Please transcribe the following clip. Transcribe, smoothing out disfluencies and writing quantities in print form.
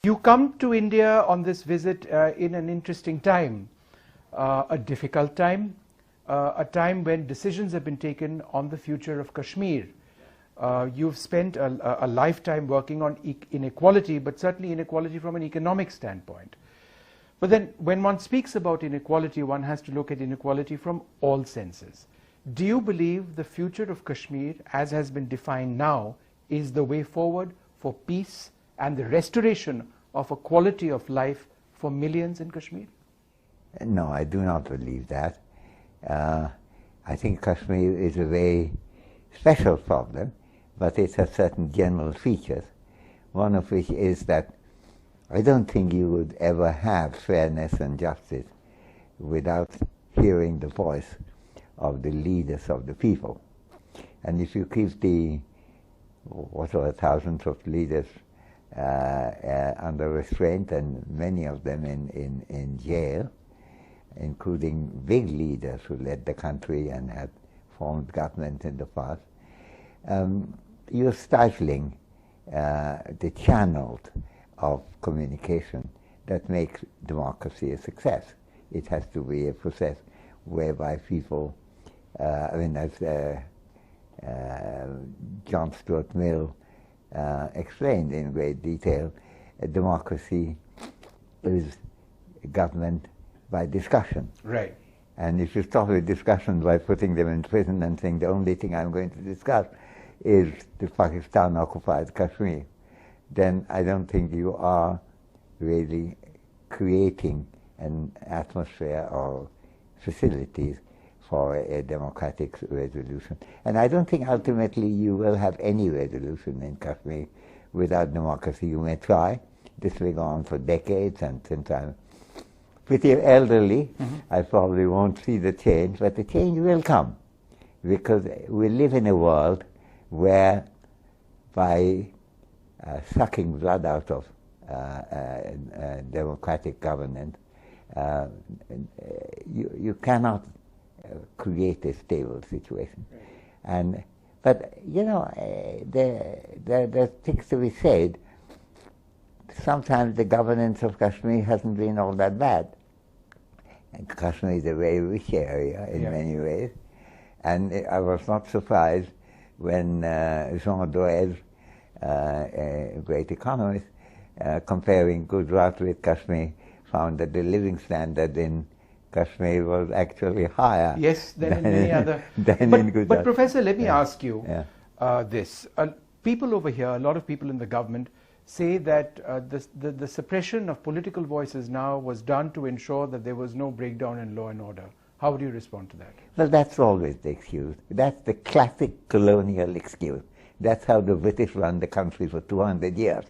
You come to India on this visit in an interesting time, a difficult time, a time when decisions have been taken on the future of Kashmir. You've spent a lifetime working on inequality, but certainly inequality from an economic standpoint. But then when one speaks about inequality, one has to look at inequality from all senses. Do you believe the future of Kashmir, as has been defined now, is the way forward for peace and the restoration of a quality of life for millions in Kashmir? No, I do not believe that. I think Kashmir is a very special problem, but it has certain general features, one of which is that I don't think you would ever have fairness and justice without hearing the voice of the leaders of the people. And if you keep the, thousands of leaders under restraint, and many of them in jail, including big leaders who led the country and had formed government in the past, you're stifling the channels of communication that makes democracy a success. It has to be a process whereby people, as John Stuart Mill explained in great detail, a democracy is government by discussion. Right. And if you stop with discussion by putting them in prison and saying the only thing I'm going to discuss is the Pakistan-occupied Kashmir, then I don't think you are really creating an atmosphere or facilities for a democratic resolution. And I don't think ultimately you will have any resolution in Kashmir without democracy. You may try. This will go on for decades, and since I'm pretty elderly, I probably won't see the change, but the change will come, because we live in a world where by sucking blood out of democratic government, you cannot create a stable situation. Right. But you know, there are things to be said. Sometimes the governance of Kashmir hasn't been all that bad. And Kashmir is a very rich area in many ways, and I was not surprised when Jean Doez, a great economist, comparing Gujarat with Kashmir, found that the living standard in Kashmir was actually higher than in many other. In Gujarat. But Professor, let me ask you this. People over here, a lot of people in the government, say that the suppression of political voices now was done to ensure that there was no breakdown in law and order. How would you respond to that? Well, that's always the excuse. That's the classic colonial excuse. That's how the British run the country for 200 years.